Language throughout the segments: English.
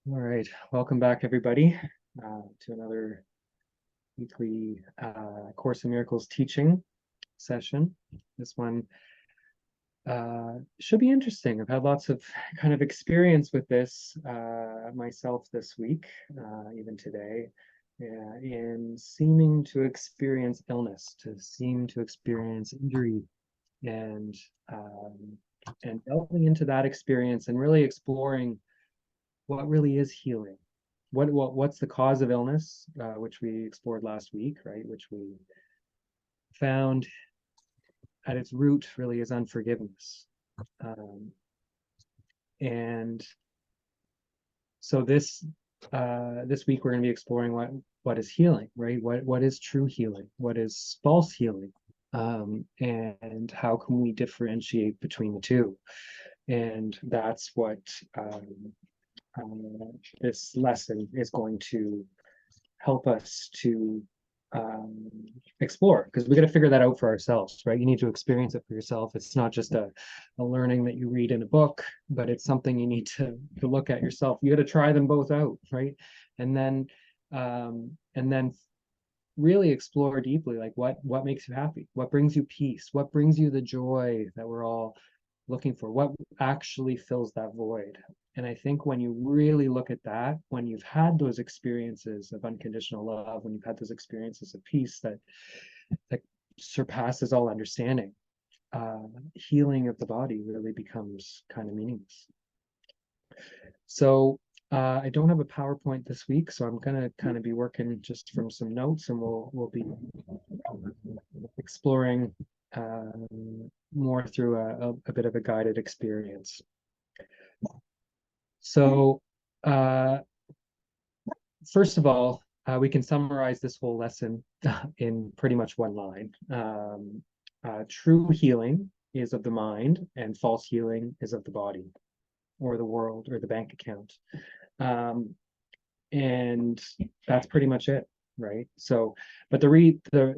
All right, welcome back, everybody, to another weekly Course in Miracles teaching session. This one should be interesting. I've had lots of kind of experience with this myself this week, even today, in seeming to experience illness, to seem to experience injury, and um, and delving into that experience and really exploring what really is healing. What's the cause of illness, which we explored last week, right? Which we found at its root really is unforgiveness. Um, and so this week we're going to be exploring what is healing, right? What is true healing? What is false healing? And how can we differentiate between the two? And that's what this lesson is going to help us to um, explore, because we got to figure that out for ourselves, right? You need to experience it for yourself. It's not just a learning that you read in a book, but it's something you need to look at yourself. You got to try them both out, right? And then really explore deeply, like what makes you happy, what brings you peace, what brings you the joy that we're all looking for, what actually fills that void. And I think when you really look at that, when you've had those experiences of unconditional love, when you've had those experiences of peace that surpasses all understanding, healing of the body really becomes kind of meaningless. So I don't have a PowerPoint this week, so I'm gonna kind of be working just from some notes, and we'll be exploring more through a bit of a guided experience. So first of all, we can summarize this whole lesson in pretty much one line. True healing is of the mind, and false healing is of the body, or the world, or the bank account. And that's pretty much it, right? So, but the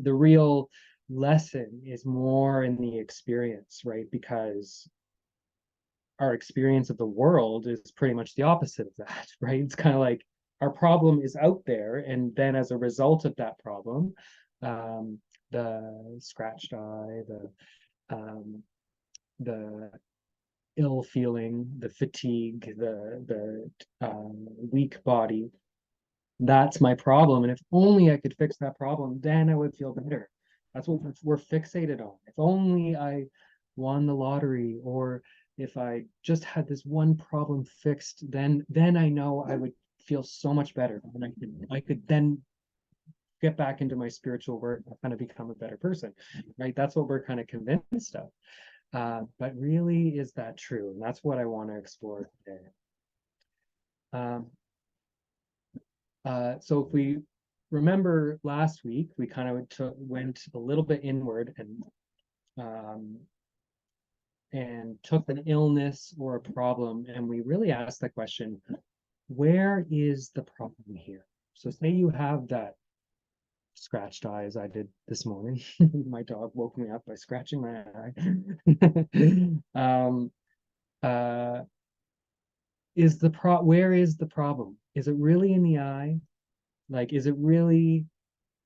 real lesson is more in the experience, right? Because our experience of the world is pretty much the opposite of that, right? It's kind of like our problem is out there, and then as a result of that problem, the scratched eye, the ill feeling, the fatigue, the weak body, that's my problem. And if only I could fix that problem, then I would feel better. That's what we're fixated on. If only I won the lottery, or if I just had this one problem fixed, then I know I would feel so much better. And I could then get back into my spiritual work and kind of become a better person, right? That's what we're kind of convinced of. But really, is that true? And that's what I want to explore today. Um, so if we remember last week, we kind of went a little bit inward um, and took an illness or a problem, and we really asked the question, where is the problem here? So say you have that scratched eye, as I did this morning. My dog woke me up by scratching my eye. uh, where is the problem? Is it really in the eye? Like, is it really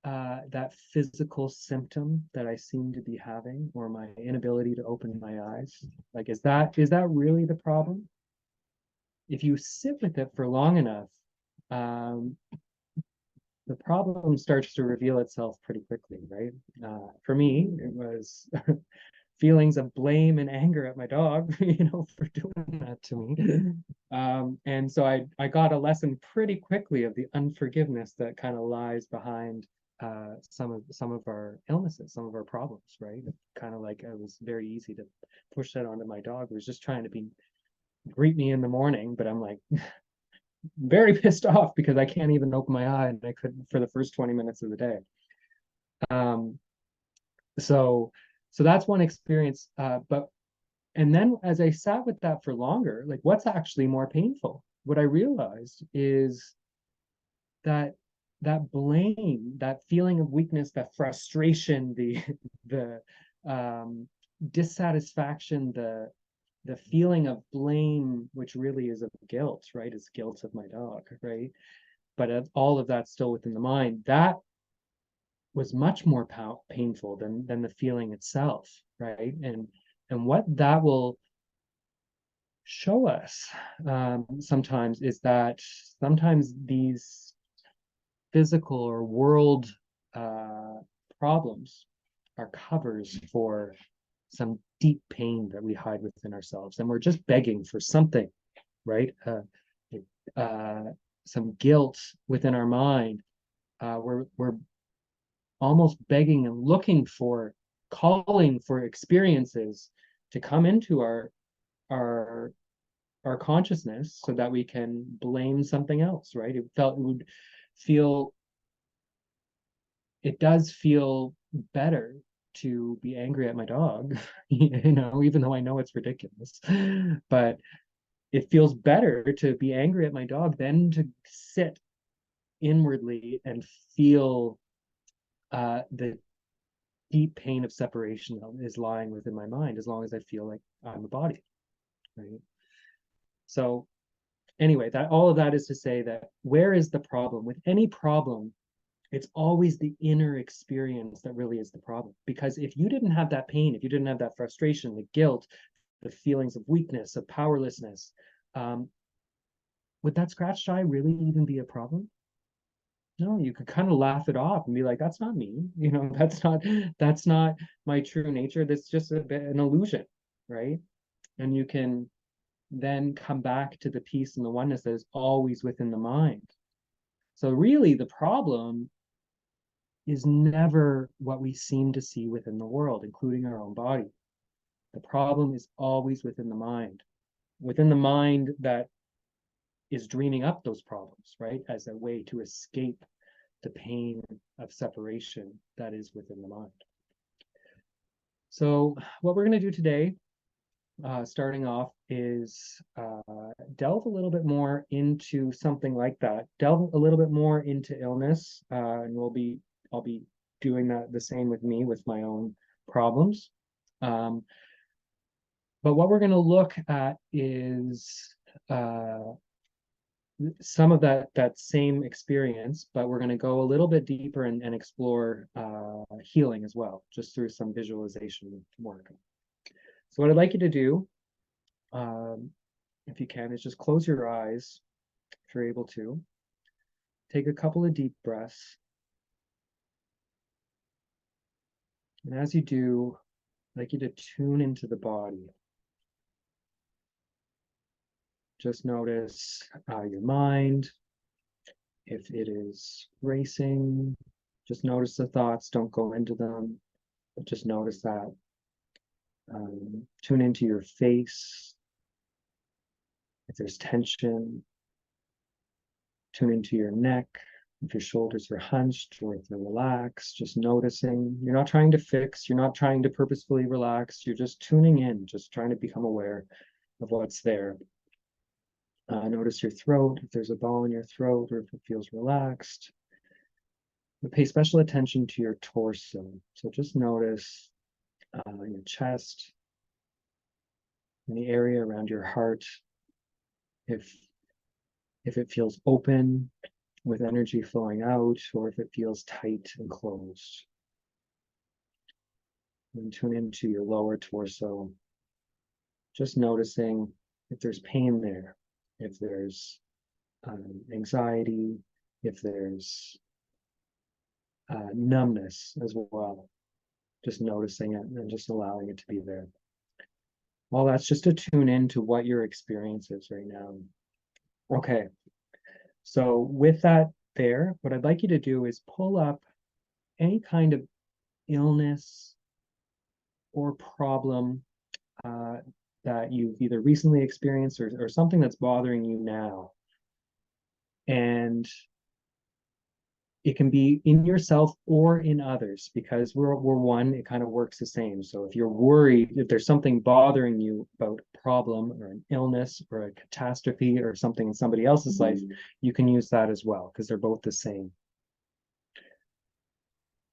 that physical symptom that I seem to be having, or my inability to open my eyes? Like, is that really the problem? If you sit with it for long enough, um, the problem starts to reveal itself pretty quickly, right? For me, it was feelings of blame and anger at my dog, for doing that to me. And so I got a lesson pretty quickly of the unforgiveness that kind of lies behind some of our illnesses, some of our problems, right? Kind of like it was very easy to push that onto my dog, who was just trying to greet me in the morning, but I'm like very pissed off because I can't even open my eye, and I couldn't for the first 20 minutes of the day. Um, so that's one experience. But and then as I sat with that for longer, like, what's actually more painful? What I realized is that blame, that feeling of weakness, that frustration, the the dissatisfaction, the feeling of blame, which really is of guilt, right? It's guilt of my dog, right? But all of that's still within the mind. That was much more painful than the feeling itself, right? And what that will show us sometimes is that sometimes these physical or world uh, problems are covers for some deep pain that we hide within ourselves, and we're just begging for something, right? Uh, some guilt within our mind. We're almost begging and looking for, calling for experiences to come into our our consciousness so that we can blame something else, right? It would feel, it does feel better to be angry at my dog, even though I know it's ridiculous. But it feels better to be angry at my dog than to sit inwardly and feel the deep pain of separation that is lying within my mind, as long as I feel like I'm a body, right? So anyway, that all of that is to say that where is the problem? With any problem, it's always the inner experience that really is the problem. Because if you didn't have that pain, if you didn't have that frustration, the guilt, the feelings of weakness, of powerlessness, um, would that scratched eye really even be a problem? No, you could kind of laugh it off and be like, that's not me. That's not my true nature. That's just a bit an illusion, right? And you can then come back to the peace and the oneness that is always within the mind. So really the problem is never what we seem to see within the world, including our own body. The problem is always within the mind that is dreaming up those problems, right? As a way to escape the pain of separation that is within the mind. So what we're going to do today, starting off, is delve a little bit more into something like that. Delve a little bit more into illness, and I'll be doing that the same with me with my own problems. Um, but what we're going to look at is some of that same experience, but we're going to go a little bit deeper and explore healing as well, just through some visualization work. So what I'd like you to do, um, if you can, is just close your eyes if you're able to. Take a couple of deep breaths. And as you do, I'd like you to tune into the body. Just notice your mind. If it is racing, just notice the thoughts, don't go into them, but just notice that. Tune into your face. If there's tension, tune into your neck. If your shoulders are hunched or if they're relaxed, just noticing. You're not trying to fix, you're not trying to purposefully relax, you're just tuning in, just trying to become aware of what's there. Notice your throat, if there's a ball in your throat or if it feels relaxed. But pay special attention to your torso. So just notice your chest, in the area around your heart, if it feels open with energy flowing out, or if it feels tight and closed. And tune into your lower torso, just noticing if there's pain there, if there's anxiety, if there's numbness as well. Just noticing it and just allowing it to be there. Well, that's just to tune into what your experience is right now. Okay, so with that there, what I'd like you to do is pull up any kind of illness or problem uh, that you've either recently experienced or something that's bothering you now. And it can be in yourself or in others, because we're one, it kind of works the same. So if you're worried, if there's something bothering you about a problem or an illness or a catastrophe or something in somebody else's life, you can use that as well, because they're both the same.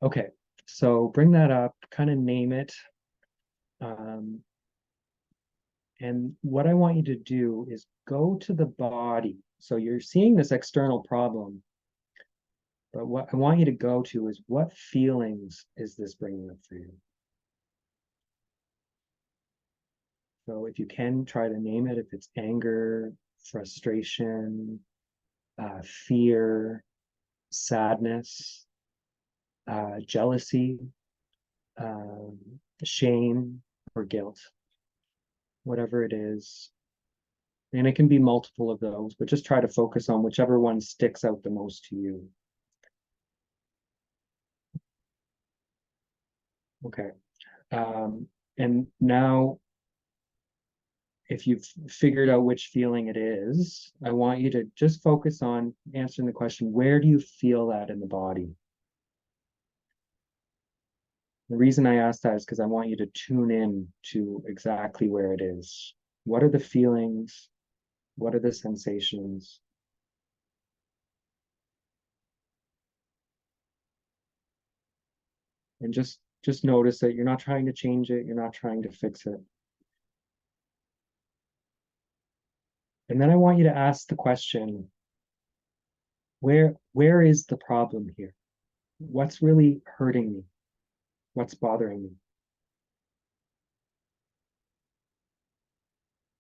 Okay, so bring that up, kind of name it. Um, And what I want you to do is go to the body. So you're seeing this external problem, but what I want you to go to is, what feelings is this bringing up for you? So if you can, try to name it, if it's anger, frustration, fear, sadness, jealousy, um, shame, or guilt, whatever it is. And it can be multiple of those, but just try to focus on whichever one sticks out the most to you. Okay. And now, if you've figured out which feeling it is, I want you to just focus on answering the question, where do you feel that in the body? The reason I ask that is because I want you to tune in to exactly where it is. What are the feelings? What are the sensations? And just notice that you're not trying to change it, you're not trying to fix it. And then I want you to ask the question, where is the problem here? What's really hurting me? What's bothering me?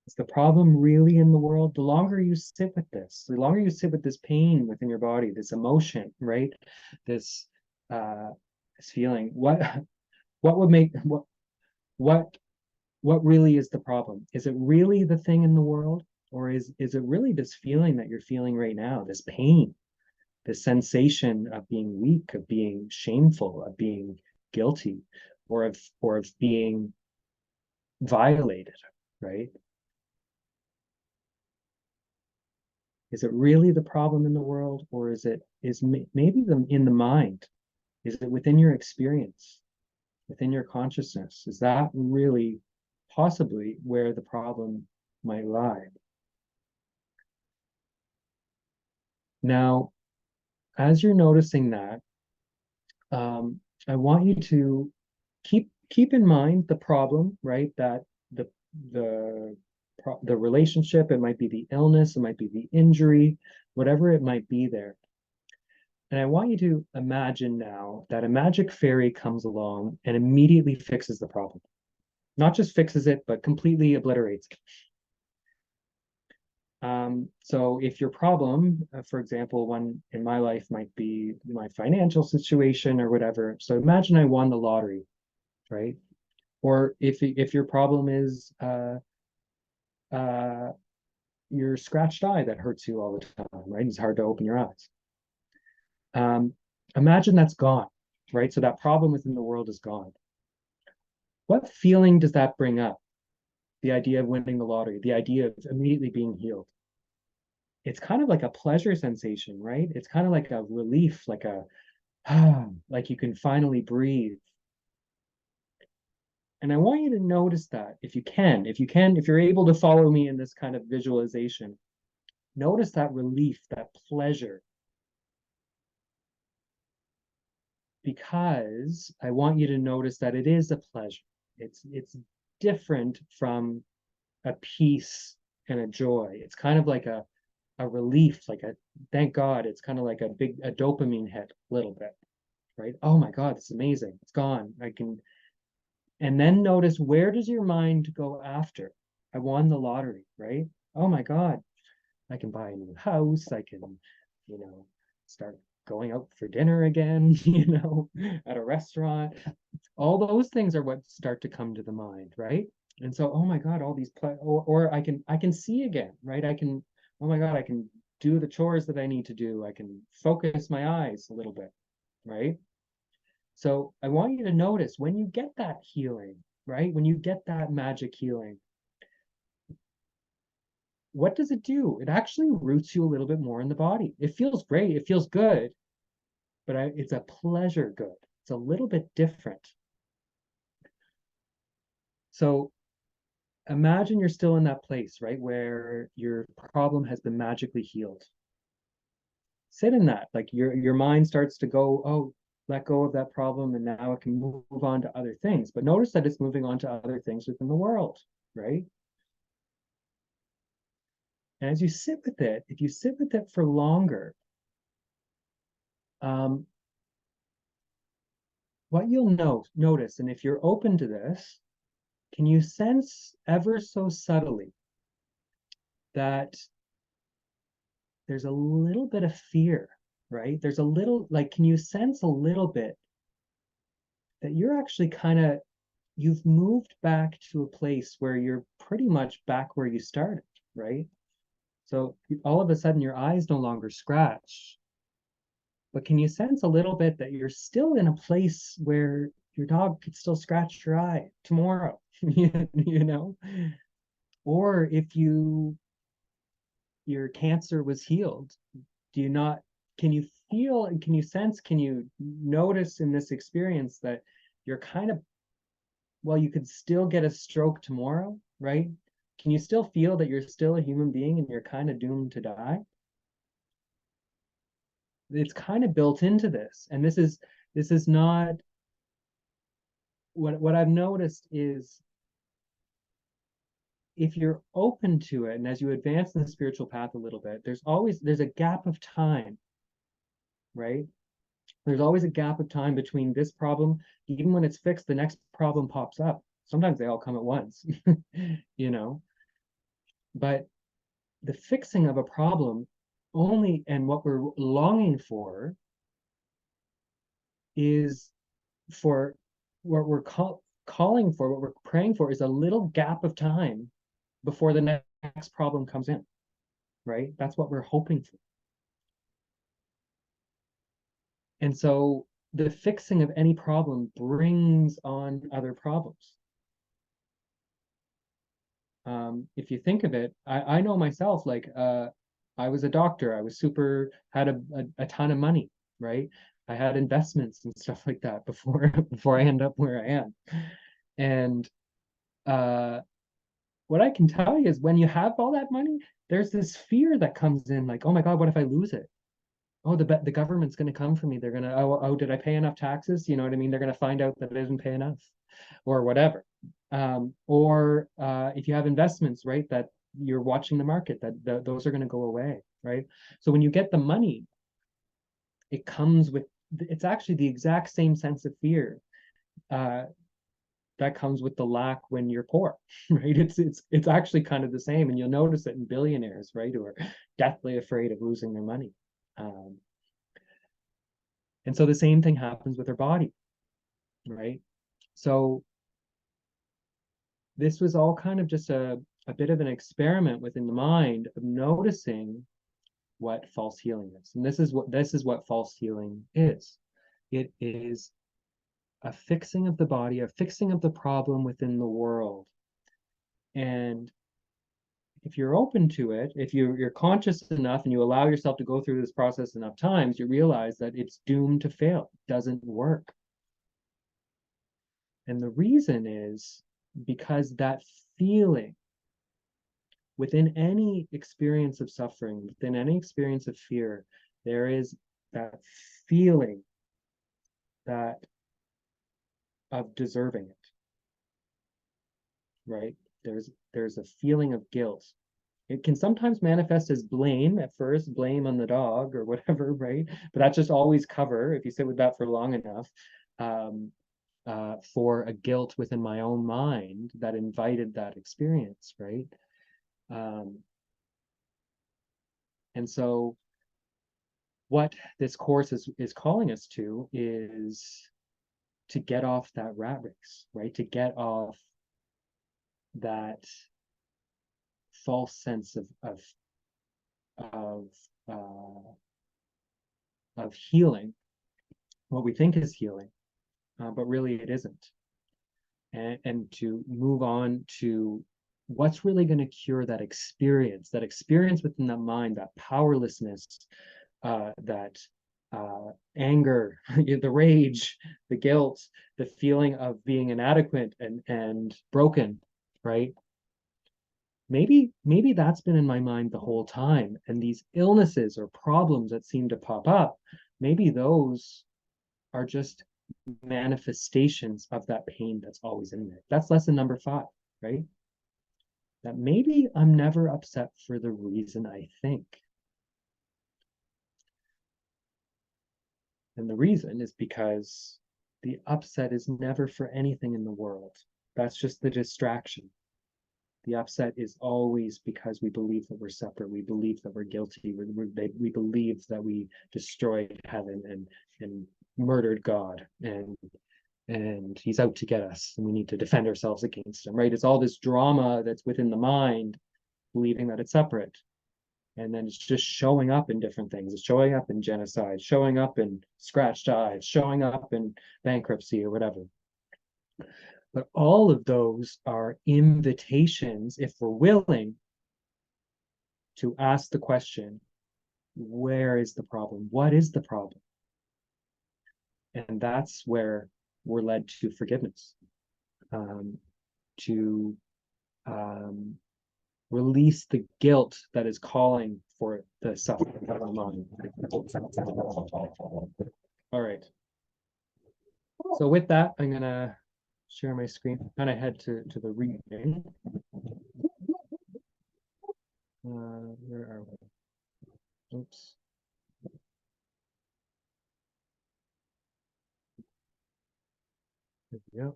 Is the problem really in the world? The longer you sit with this, the longer you sit with this pain within your body, this emotion, right? This uh this feeling, what would make what what really is the problem? Is it really the thing in the world? Or is it really this feeling that you're feeling right now, this pain, this sensation of being weak, of being shameful, of being guilty, or of being violated, right? Is it really the problem in the world, or maybe in the mind? Is it within your experience, within your consciousness? Is that really possibly where the problem might lie? Now, as you're noticing that, um, I want you to keep in mind the problem, right? That the the the relationship, it might be the illness, it might be the injury, whatever it might be there. And I want you to imagine now that a magic fairy comes along and immediately fixes the problem. Not just fixes it, but completely obliterates it. So if your problem, for example, one in my life might be my financial situation or whatever. So imagine I won the lottery, right? Or if your problem is uh, your scratched eye that hurts you all the time, right? It's hard to open your eyes. Um, Imagine that's gone, right? So that problem within the world is gone. What feeling does that bring up? The idea of winning the lottery, the idea of immediately being healed. It's kind of like a pleasure sensation, right? It's kind of like a relief, like a like you can finally breathe. And I want you to notice that if you're able to follow me in this kind of visualization, notice that relief, that pleasure, because I want you to notice that it is a pleasure. It's different from a peace and a joy. It's kind of like a relief, like a thank God. It's kind of like a dopamine hit a little bit, right? Oh my God, it's amazing. It's gone. I can, and then notice, where does your mind go after? I won the lottery, right? Oh my God, I can buy a new house. I can, you know, start going out for dinner again, at a restaurant. All those things are what start to come to the mind, right? And so, oh my God, all these or I can see again, right? Oh my God, I can do the chores that I need to do. I can focus my eyes a little bit, right? So I want you to notice when you get that healing, right? When you get that magic healing, what does it do? It actually roots you a little bit more in the body. It feels great. It feels good, but it's a pleasure good. It's a little bit different. So imagine you're still in that place, right, where your problem has been magically healed. Sit in that, like your mind starts to go, oh, let go of that problem, and now it can move on to other things. But notice that it's moving on to other things within the world, right? And as you sit with it, if you sit with it for longer, what you'll notice, and if you're open to this, can you sense ever so subtly that there's a little bit of fear, right? There's a little, like, can you sense a little bit that you're actually kind of, you've moved back to a place where you're pretty much back where you started, right? So all of a sudden your eyes no longer scratch, but can you sense a little bit that you're still in a place where your dog could still scratch your eye tomorrow, you know? Or if your cancer was healed, do you not, can you feel and can you sense, can you notice in this experience that you're kind of, well, you could still get a stroke tomorrow, right? Can you still feel that you're still a human being and you're kind of doomed to die? It's kind of built into this. And this is not, what I've noticed is, if you're open to it, and as you advance in the spiritual path a little bit, there's a gap of time, right? There's always a gap of time between this problem. Even when it's fixed, the next problem pops up. Sometimes they all come at once, you know. But the fixing of a problem only, and what we're longing for is, for what we're calling for, what we're praying for, is a little gap of time before the next problem comes in, right? That's what we're hoping for. And so the fixing of any problem brings on other problems. If you think of it, I know myself, like, I was a doctor. I was had a ton of money, right? I had investments and stuff like that before I end up where I am. And uh, what I can tell you is, when you have all that money, there's this fear that comes in, like, oh my God, what if I lose it? Oh, the government's going to come for me. They're going to, oh, did I pay enough taxes? You know what I mean? They're going to find out that I didn't pay enough, or whatever. Or if you have investments, right, that you're watching the market, that those are going to go away, right? So when you get the money, it comes with, it's actually the exact same sense of fear uh, that comes with the lack when you're poor, right? It's actually kind of the same, and you'll notice it in billionaires, right, who are deathly afraid of losing their money. And so the same thing happens with our body, right? So this was all kind of just a bit of an experiment within the mind of noticing what false healing is. And this is what false healing is. It is a fixing of the body, a fixing of the problem within the world. And if you're open to it, if you're conscious enough and you allow yourself to go through this process enough times, you realize that it's doomed to fail. It doesn't work. And the reason is because that feeling within any experience of suffering, within any experience of fear, there is that feeling that of deserving it, right? There's a feeling of guilt. It can sometimes manifest as blame at first, blame on the dog or whatever, right? But that's just always cover, if you sit with that for long enough, for a guilt within my own mind that invited that experience, right? Um, and so what this course is calling us to is to get off that rat race, right? To get off that false sense of uh, of healing, what we think is healing, but really it isn't, and to move on to what's really going to cure that experience within the mind, that powerlessness, that anger, the rage, the guilt, the feeling of being inadequate and broken, right? Maybe that's been in my mind the whole time, and these illnesses or problems that seem to pop up, maybe those are just manifestations of that pain that's always in there. That's lesson number 5, right? that maybe I'm never upset for the reason I think. And the reason is because the upset is never for anything in the world. That's just the distraction. The upset is always because we believe that we're separate. We believe that we're guilty. We believe that we destroyed heaven and murdered God, and he's out to get us, and we need to defend ourselves against him, right? It's all this drama that's within the mind, believing that it's separate. And then it's just showing up in different things. It's showing up in genocide, showing up in scratched eyes, showing up in bankruptcy or whatever. But all of those are invitations, if we're willing, to ask the question, where is the problem? What is the problem? And that's where we're led to forgiveness, to release the guilt that is calling for the suffering of our mind. All right. So with that, I'm going to share my screen. Kind of head to the reading. Where are we? Oops. There we go.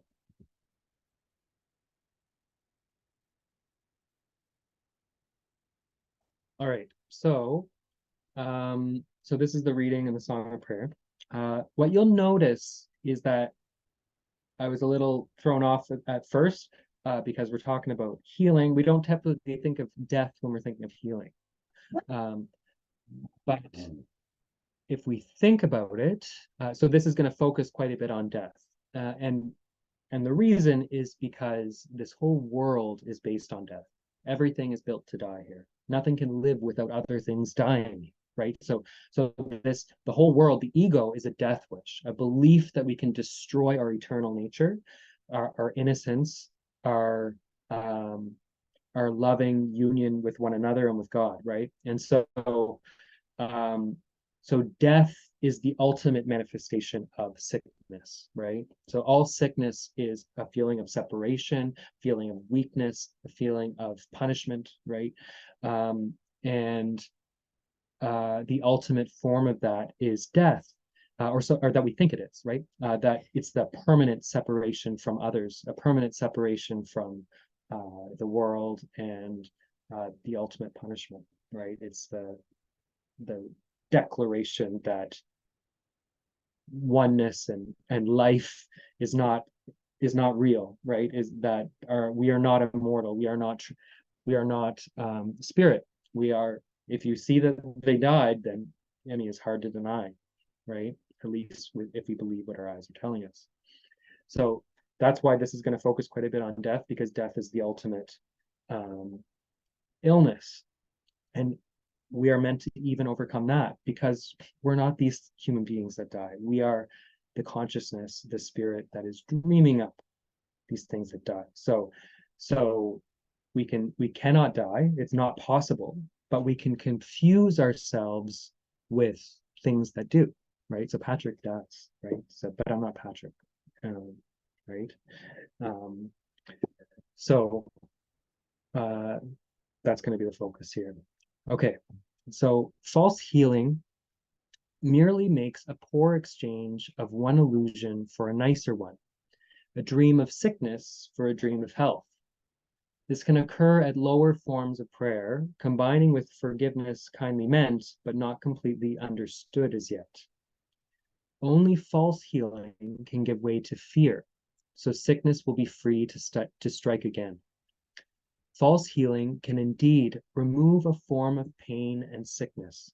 All right. So this is the reading and the song of prayer. What you'll notice is that I was a little thrown off at first because we're talking about healing. We don't typically think of death when we're thinking of healing. But if we think about it, so this is going to focus quite a bit on death. And the reason is because this whole world is based on death. Everything is built to die here. Nothing can live without other things dying, right? So the whole world, the ego is a death wish, a belief that we can destroy our eternal nature, our innocence, our loving union with one another and with God, right? And so death is the ultimate manifestation of sickness, right? So all sickness is a feeling of separation, feeling of weakness, a feeling of punishment, right? And the ultimate form of that is death, or that we think it is, right? That it's the permanent separation from others, a permanent separation from the world, and the ultimate punishment, right? It's the declaration that oneness and life is not real, right? Is that we are not immortal, we are not spirit. We are, if you see that they died, then I mean it's hard to deny, right? At least if we believe what our eyes are telling us. So that's why this is going to focus quite a bit on death, because death is the ultimate illness, and we are meant to even overcome that, because we're not these human beings that die. We are the consciousness, the spirit that is dreaming up these things that die. So we cannot die. It's not possible, but we can confuse ourselves with things that do, right? So Patrick does, right? So, but I'm not Patrick, right? So that's going to be the focus here. Okay, so false healing merely makes a poor exchange of one illusion for a nicer one, a dream of sickness for a dream of health. This can occur at lower forms of prayer, combining with forgiveness kindly meant, but not completely understood as yet. Only false healing can give way to fear, so sickness will be free to strike again. False healing can indeed remove a form of pain and sickness,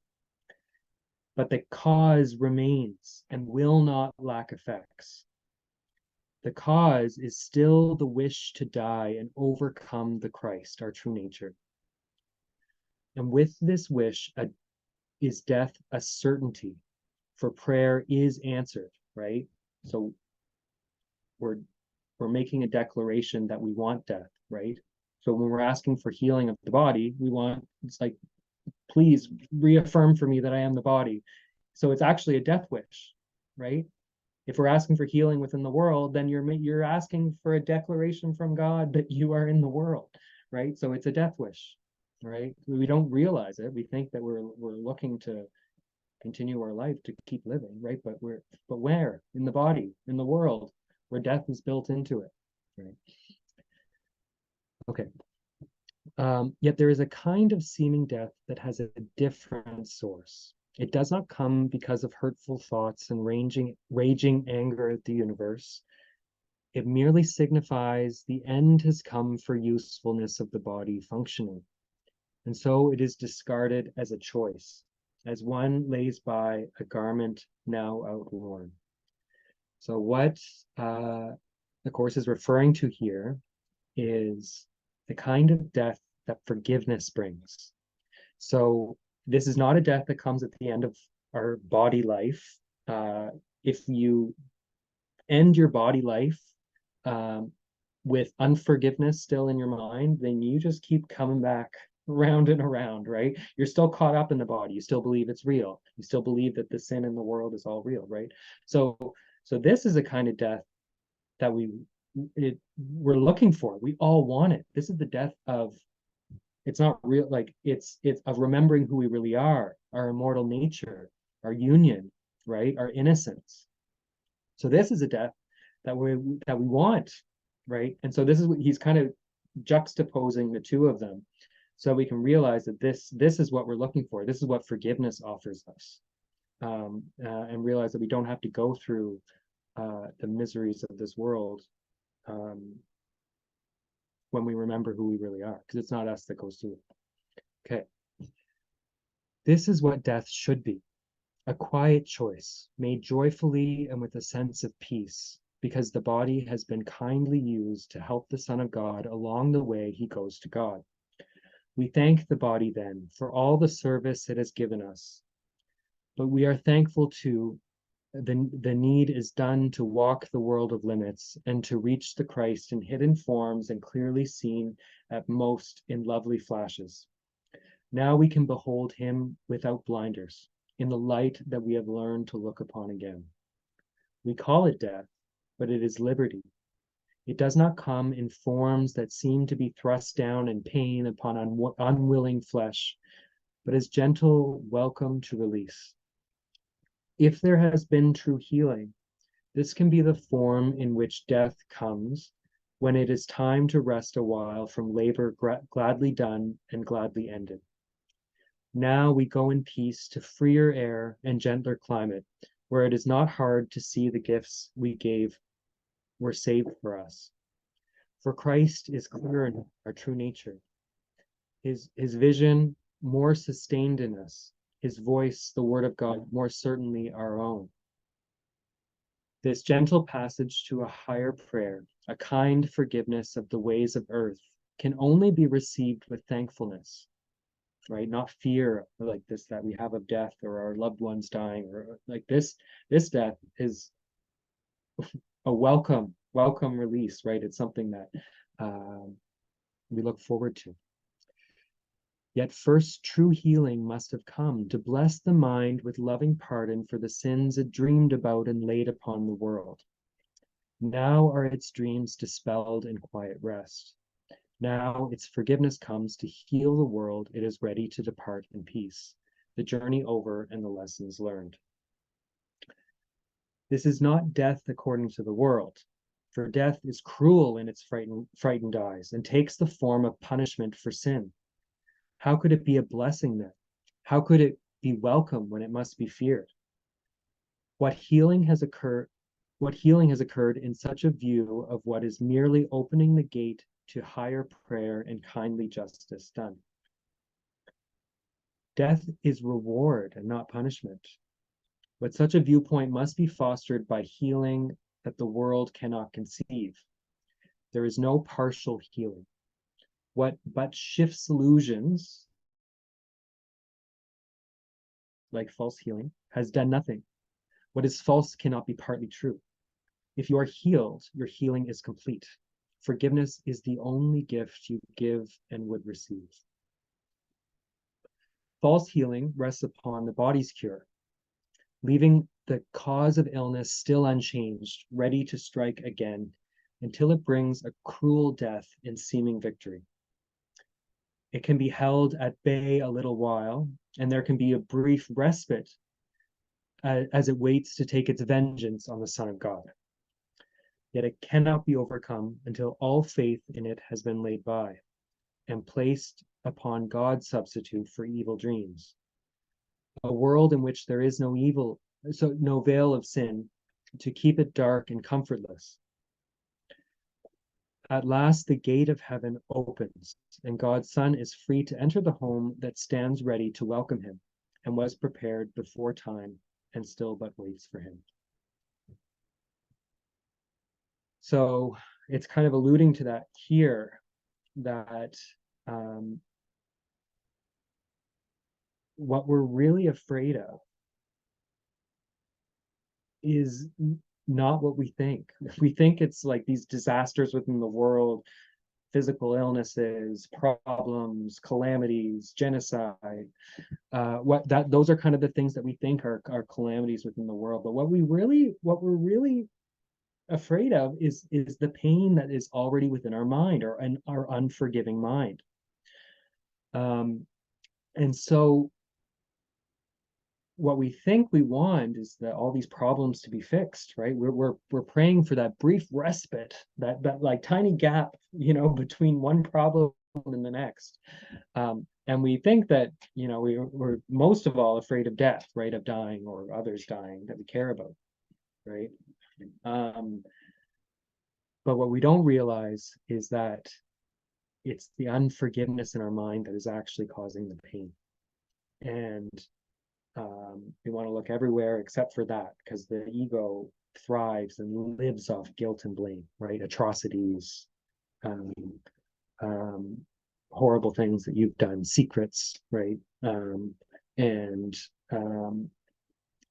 but the cause remains and will not lack effects. The cause is still the wish to die and overcome the Christ, our true nature. And with this wish is death a certainty, for prayer is answered, right? So we're making a declaration that we want death, right? So when we're asking for healing of the body, it's like, please reaffirm for me that I am the body. So it's actually a death wish, right? If we're asking for healing within the world, then you're asking for a declaration from God that you are in the world, right? So it's a death wish, right? We don't realize it. We think that we're looking to continue our life, to keep living, right? But where? In the body, in the world, where death is built into it, right? Okay. Yet there is a kind of seeming death that has a different source. It does not come because of hurtful thoughts and raging anger at the universe. It merely signifies the end has come for usefulness of the body functioning. And so it is discarded as a choice, as one lays by a garment now outworn. So what the Course is referring to here is the kind of death that forgiveness brings. So this is not a death that comes at the end of our body life. If you end your body life um, with unforgiveness still in your mind, then you just keep coming back around and around, right? You're still caught up in the body. You still believe it's real. You still believe that the sin in the world is all real, right? So this is a kind of death that we're looking for. We all want it. This is the death of, it's not real, like it's of remembering who we really are, our immortal nature, our union, right? Our innocence. So this is a death that we want, right? And so this is what he's kind of juxtaposing the two of them, so we can realize that this is what we're looking for. This is what forgiveness offers us, and realize that we don't have to go through the miseries of this world when we remember who we really are, because it's not us that goes through it. Okay. This is what death should be. A quiet choice, made joyfully and with a sense of peace, because the body has been kindly used to help the Son of God along the way he goes to God. We thank the body then for all the service it has given us, but we are thankful too the need is done to walk the world of limits and to reach the Christ in hidden forms and clearly seen at most in lovely flashes. Now we can behold him without blinders, in the light that we have learned to look upon again. We call it death, but it is liberty. It does not come in forms that seem to be thrust down in pain upon unwilling flesh, but as gentle welcome to release. If there has been true healing, this can be the form in which death comes when it is time to rest a while from labor gladly done and gladly ended. Now we go in peace to freer air and gentler climate, where it is not hard to see the gifts we gave were saved for us. For Christ is clear in our true nature, his vision more sustained in us, his voice, the word of God, more certainly our own. This gentle passage to a higher prayer, a kind forgiveness of the ways of earth, can only be received with thankfulness, right? Not fear like this that we have of death or our loved ones dying, or like this death is a welcome release, right? It's something that we look forward to. Yet first true healing must have come to bless the mind with loving pardon for the sins it dreamed about and laid upon the world. Now are its dreams dispelled in quiet rest. Now its forgiveness comes to heal the world. It is ready to depart in peace, the journey over and the lessons learned. This is not death according to the world, for death is cruel in its frightened eyes and takes the form of punishment for sin. How could it be a blessing then? How could it be welcome when it must be feared? What healing has occurred in such a view of what is merely opening the gate to higher prayer and kindly justice done. Death is reward and not punishment. But such a viewpoint must be fostered by healing that the world cannot conceive. There is no partial healing. What but shifts illusions, like false healing, has done nothing. What is false cannot be partly true. If you are healed, your healing is complete. Forgiveness is the only gift you give and would receive. False healing rests upon the body's cure, leaving the cause of illness still unchanged, ready to strike again until it brings a cruel death in seeming victory. it can be held at bay a little while, and there can be a brief respite as it waits to take its vengeance on the Son of God. Yet it cannot be overcome until all faith in it has been laid by and placed upon God's substitute for evil dreams. A world in which there is no evil, so no veil of sin to keep it dark and comfortless. At last the gate of heaven opens, and God's Son is free to enter the home that stands ready to welcome him and was prepared before time and still but waits for him. So it's kind of alluding to that here, that what we're really afraid of is not what we think. We think it's like these disasters within the world, physical illnesses, problems, calamities, genocide. Those are kind of the things that we think are calamities within the world. But what we're really afraid of is the pain that is already within our mind, or in our unforgiving mind. And so what we think we want is that all these problems to be fixed, right? We're praying for that brief respite, that like tiny gap, between one problem and the next. And we think that, we're most of all afraid of death, right? Of dying, or others dying that we care about, right? But what we don't realize is that it's the unforgiveness in our mind that is actually causing the pain. And we want to look everywhere except for that, because the ego thrives and lives off guilt and blame, right? Atrocities, horrible things that you've done, secrets, right? And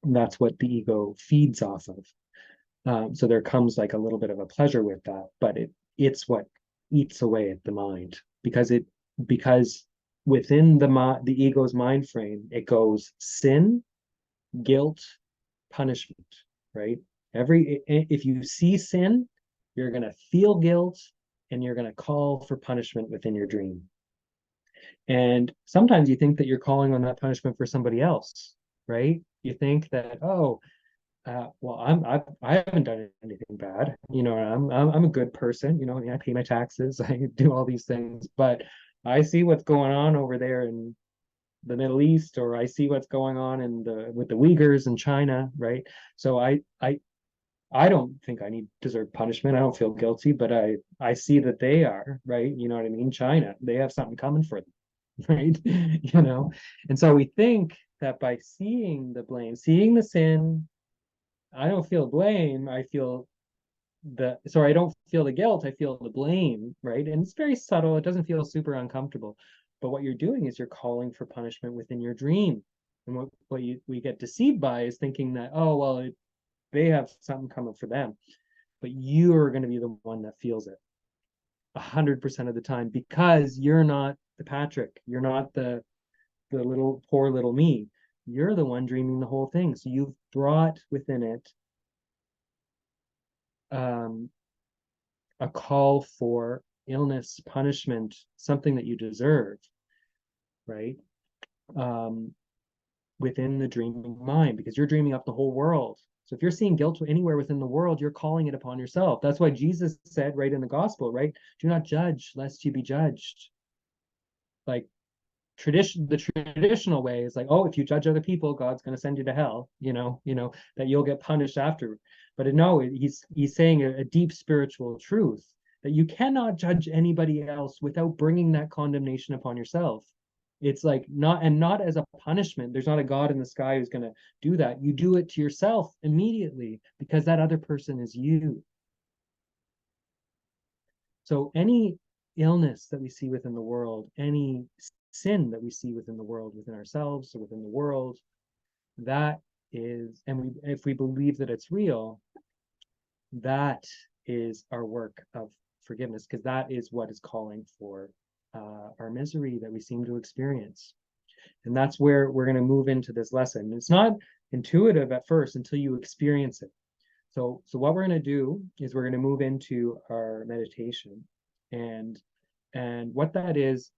that's what the ego feeds off of. So there comes like a little bit of a pleasure with that, but it's what eats away at the mind, because within the ego's mind frame, it goes sin, guilt, punishment, right? If you see sin, you're going to feel guilt, and you're going to call for punishment within your dream. And sometimes you think that you're calling on that punishment for somebody else, right? You think that, oh, well, I haven't done anything bad, I'm a good person, I pay my taxes, I do all these things, but I see what's going on over there in the Middle East, or I see what's going on with the Uyghurs in China, right? So I don't think I deserve punishment. I don't feel guilty, but I see that they are, right? You know what I mean? China, they have something coming for them, right? And so we think that by seeing the blame, seeing the sin, I don't feel blame. I don't feel the guilt. I feel the blame, right? And it's very subtle. It doesn't feel super uncomfortable. But what you're doing is you're calling for punishment within your dream. And what we get deceived by is thinking that, oh, well, they have something coming for them. But you are going to be the one that feels it 100% of the time, because you're not the Patrick. You're not the little poor little me. You're the one dreaming the whole thing. So you've brought within it a call for illness, punishment, something that you deserve, right? Within the dreaming mind, because you're dreaming up the whole world. So if you're seeing guilt anywhere within the world, you're calling it upon yourself. That's why Jesus said right in the gospel, right? Do not judge lest you be judged. Like the traditional way is like, oh, if you judge other people, God's going to send you to hell, that you'll get punished after. But no, he's saying a deep spiritual truth, that you cannot judge anybody else without bringing that condemnation upon yourself. It's like not as a punishment. There's not a God in the sky who's going to do that. You do it to yourself immediately, because that other person is you. So any illness that we see within the world, any sin that we see within the world, within ourselves or within the world, that is, and if we believe that it's real, that is our work of forgiveness, because that is what is calling for our misery that we seem to experience. And that's where we're going to move into this lesson. It's not intuitive at first until you experience it. So what we're going to do is we're going to move into our meditation, and what that is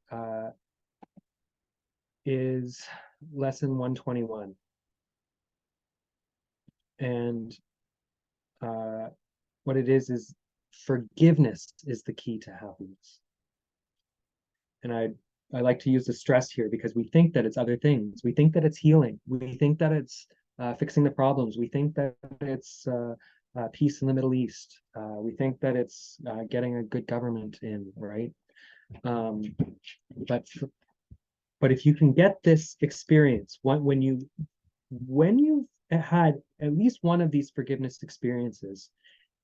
is lesson 121. And what it is forgiveness is the key to happiness. And I like to use the stress here because we think that it's other things. We think that it's healing. We think that it's fixing the problems. We think that it's peace in the Middle East. We think that it's getting a good government in, right? Um, but if you can get this experience, when you've had at least one of these forgiveness experiences,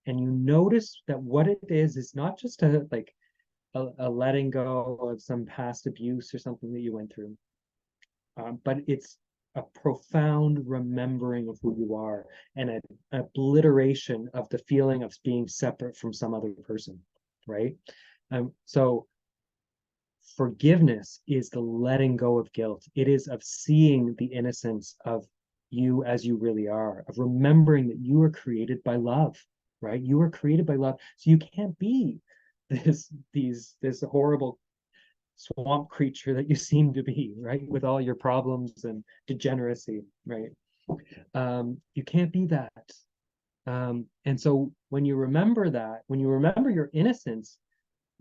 and you notice that what it is not just a letting go of some past abuse or something that you went through, but it's a profound remembering of who you are and an obliteration of the feeling of being separate from some other person, right? So forgiveness is the letting go of guilt. It is of seeing the innocence of you as you really are, of remembering that you were created by love, right? You were created by love, so you can't be this horrible swamp creature that you seem to be, right? With all your problems and degeneracy, right? You can't be that. And so when you remember that, when you remember your innocence,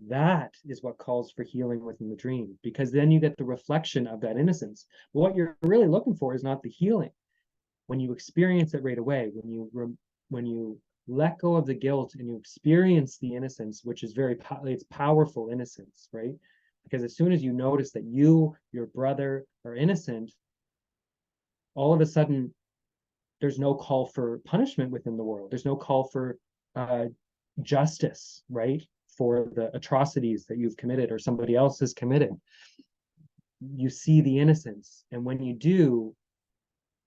that is what calls for healing within the dream, because then you get the reflection of that innocence. But what you're really looking for is not the healing. When you experience it right away, when you let go of the guilt and you experience the innocence, which is it's powerful innocence, right? Because as soon as you notice that your brother are innocent, all of a sudden there's no call for punishment within the world. There's no call for justice, right? For the atrocities that you've committed or somebody else has committed. You see the innocence. And when you do,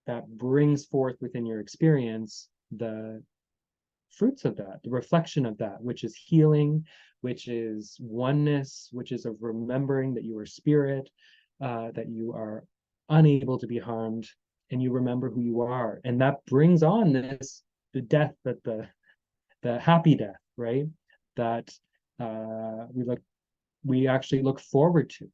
that brings forth within your experience the fruits of that, the reflection of that, which is healing, which is oneness, which is of remembering that you are spirit, that you are unable to be harmed, and you remember who you are. And that brings on the death, that the happy death, right? That we actually look forward to,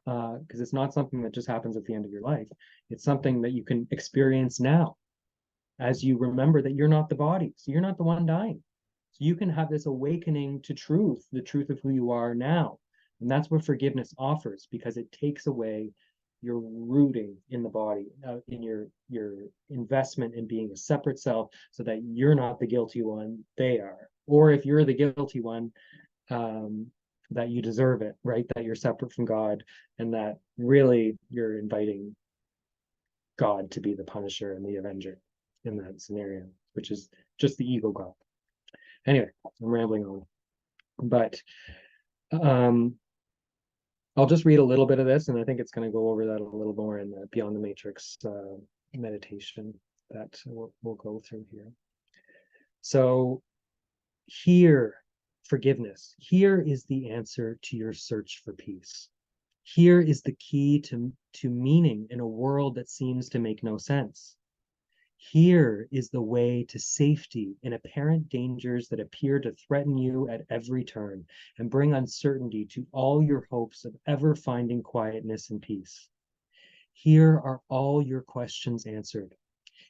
because it's not something that just happens at the end of your life. It's something that you can experience now as you remember that you're not the body, so you're not the one dying. So you can have this awakening to truth, the truth of who you are now. And that's what forgiveness offers, because it takes away your rooting in the body, in your investment in being a separate self, so that you're not the guilty one, they are. Or if you're the guilty one, that you deserve it, right? That you're separate from God, and that really you're inviting God to be the punisher and the avenger in that scenario, which is just the ego God. Anyway, I'm rambling on, but I'll just read a little bit of this, and I think it's going to go over that a little more in the Beyond the Matrix meditation that we'll go through here. So here, forgiveness. Here is the answer to your search for peace. Here is the key to meaning in a world that seems to make no sense. Here is the way to safety in apparent dangers that appear to threaten you at every turn and bring uncertainty to all your hopes of ever finding quietness and peace. Here are all your questions answered.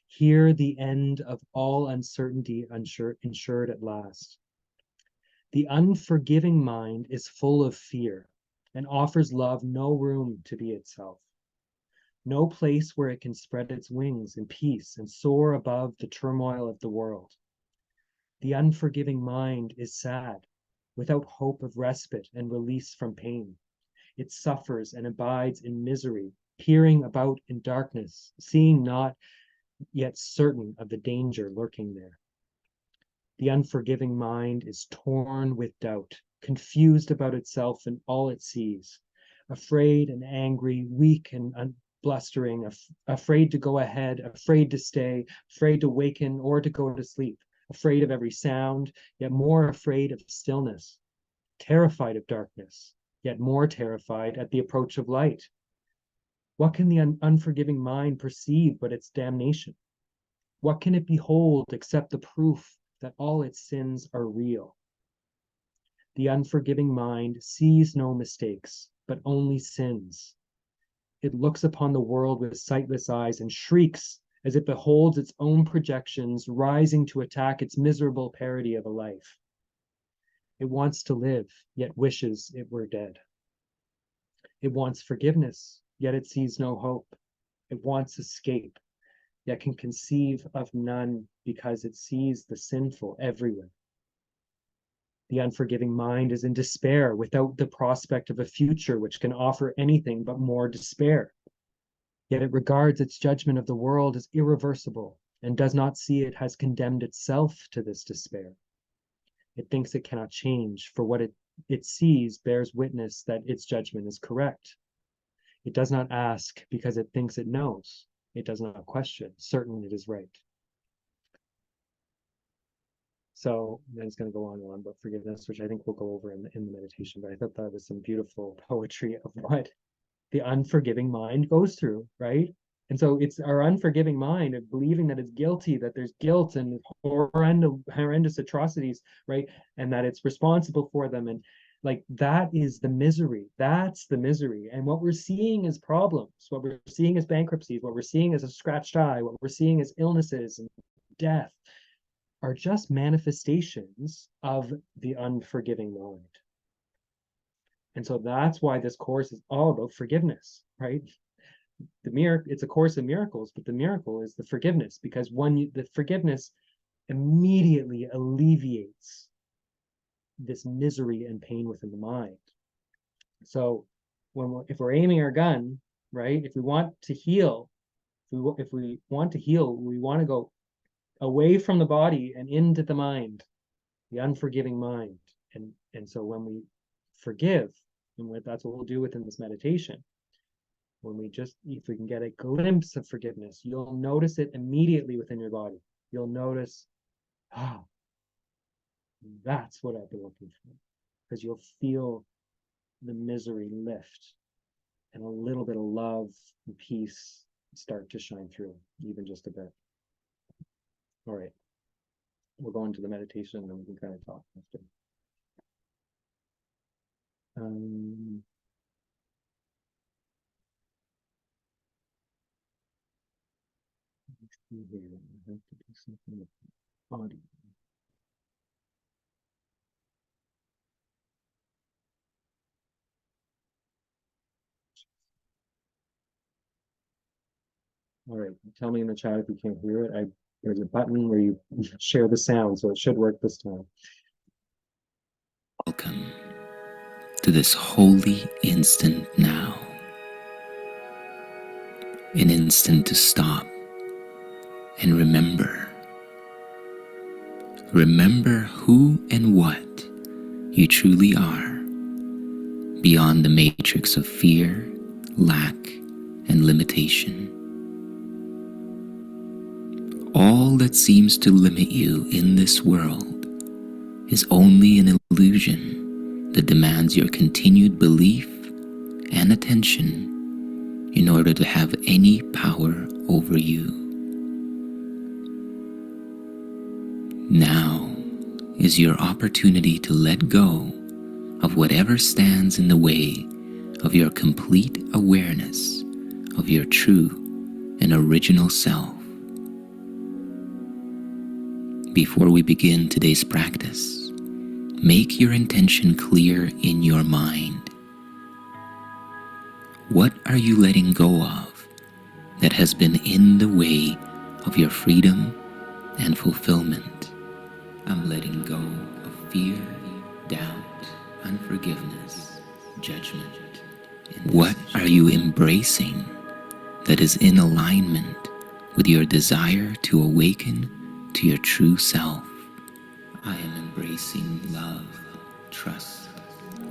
Here the end of all uncertainty ensured at last. The unforgiving mind is full of fear and offers love no room to be itself. No place where it can spread its wings in peace and soar above the turmoil of the world. The unforgiving mind is sad, without hope of respite and release from pain. It suffers and abides in misery, peering about in darkness, seeing not, yet certain of the danger lurking there. The unforgiving mind is torn with doubt, confused about itself and all it sees, afraid and angry, weak and blustering, afraid to go ahead, afraid to stay, afraid to waken or to go to sleep, afraid of every sound, yet more afraid of stillness, terrified of darkness, yet more terrified at the approach of light. What can the unforgiving mind perceive but its damnation? What can it behold except the proof that all its sins are real? The unforgiving mind sees no mistakes, but only sins. It looks upon the world with sightless eyes and shrieks as it beholds its own projections rising to attack its miserable parody of a life. It wants to live, yet wishes it were dead. It wants forgiveness, yet it sees no hope. It wants escape, yet can conceive of none because it sees the sinful everywhere. The unforgiving mind is in despair without the prospect of a future which can offer anything but more despair. Yet it regards its judgment of the world as irreversible and does not see it has condemned itself to this despair. It thinks it cannot change, for what it sees bears witness that its judgment is correct. It does not ask because it thinks it knows. It does not question, certain it is right. So then it's going to go on and on about forgiveness, which I think we'll go over in the meditation, but I thought that was some beautiful poetry of what the unforgiving mind goes through, right? And so it's our unforgiving mind of believing that it's guilty, that there's guilt and horrendous atrocities, right? And that it's responsible for them. And like that is the misery. That's the misery. And what we're seeing is problems. What we're seeing is bankruptcies. What we're seeing is a scratched eye. What we're seeing is illnesses and death are just manifestations of the unforgiving mind. And so that's why this course is all about forgiveness, right? It's a course in miracles, but the miracle is the forgiveness, because the forgiveness immediately alleviates this misery and pain within the mind. So if we're aiming our gun, right, if we want to heal, if we want to heal, we want to go away from the body and into the mind, the unforgiving mind. And so when we forgive, and that's what we'll do within this meditation, if we can get a glimpse of forgiveness, you'll notice it immediately within your body. You'll notice, that's what I've been looking for. Because you'll feel the misery lift and a little bit of love and peace start to shine through, even just a bit. All right. We'll go into the meditation and then we can kind of talk after. Here, I have to do something with the body. All right, tell me in the chat if you can't hear it. There's a button where you share the sound, so it should work this time. Welcome to this holy instant now. An instant to stop and remember. Remember who and what you truly are, beyond the matrix of fear, lack, and limitation. All that seems to limit you in this world is only an illusion that demands your continued belief and attention in order to have any power over you. Now is your opportunity to let go of whatever stands in the way of your complete awareness of your true and original self. Before we begin today's practice, make your intention clear in your mind. What are you letting go of that has been in the way of your freedom and fulfillment? I'm letting go of fear, doubt, unforgiveness, judgment. What are you embracing that is in alignment with your desire to awaken to your true self? I am embracing love, trust,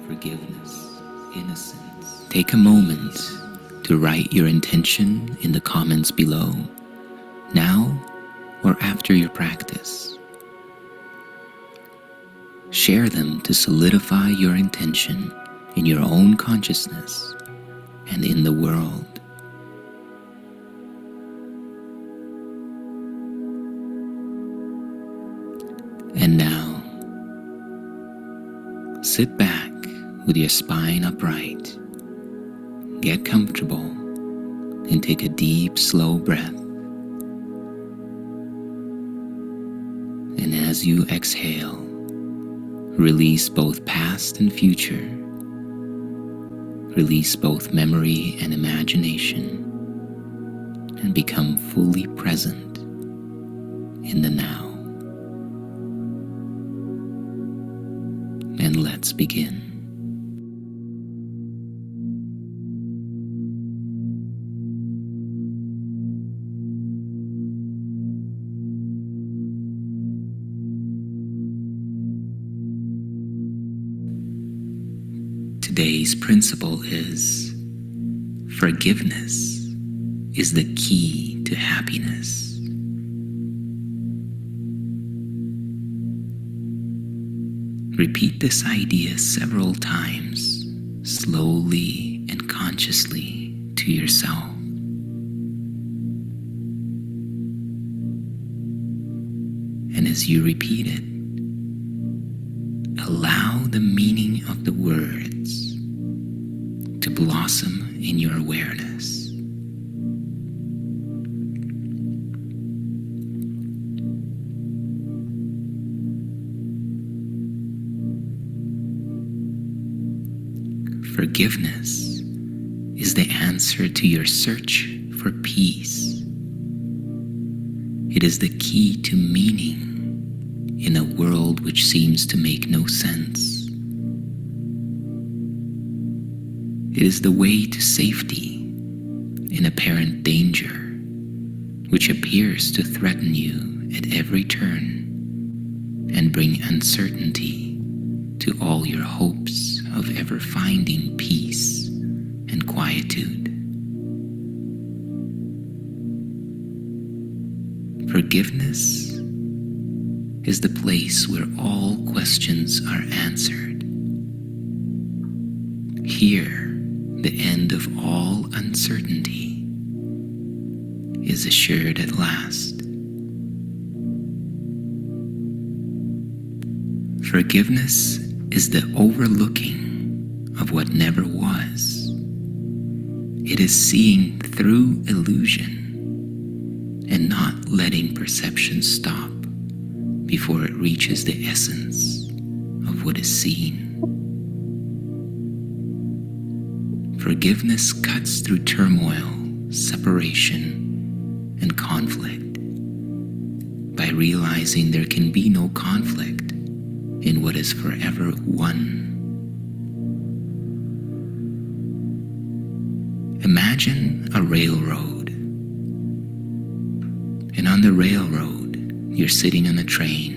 forgiveness, innocence. Take a moment to write your intention in the comments below, now or after your practice. Share them to solidify your intention in your own consciousness and in the world. And now, sit back with your spine upright. Get comfortable And take a deep, slow breath. And as you exhale, release both past and future. Release both memory and imagination. And become fully present in the now. And let's begin. Today's principle is forgiveness is the key to happiness. Repeat this idea several times, slowly and consciously to yourself. And as you repeat it, allow the meaning of the words to blossom in your awareness. Forgiveness is the answer to your search for peace. It is the key to meaning in a world which seems to make no sense. It is the way to safety in apparent danger, which appears to threaten you at every turn and bring uncertainty to all your hopes of ever finding peace and quietude. Forgiveness is the place where all questions are answered. Here, the end of all uncertainty is assured at last. Forgiveness is the overlooking of what never was. It is seeing through illusion and not letting perception stop before it reaches the essence of what is seen. Forgiveness cuts through turmoil, separation, and conflict by realizing there can be no conflict in what is forever one. Imagine a railroad, and on the railroad, you're sitting on a train,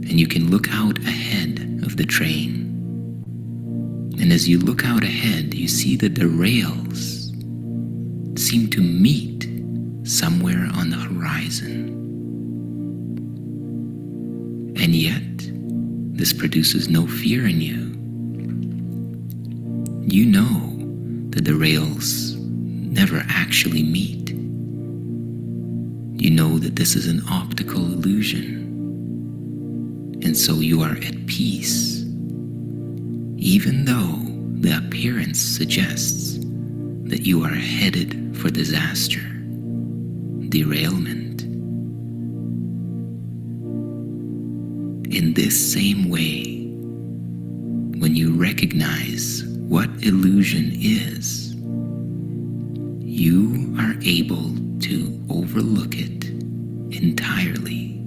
and you can look out ahead of the train. And as you look out ahead, you see that the rails seem to meet somewhere on the horizon. And yet, this produces no fear in you. You know that the rails never actually meet. You know that this is an optical illusion. And so you are at peace, even though the appearance suggests that you are headed for disaster, derailment. In this same way, when you recognize what illusion is, you are able to overlook it entirely.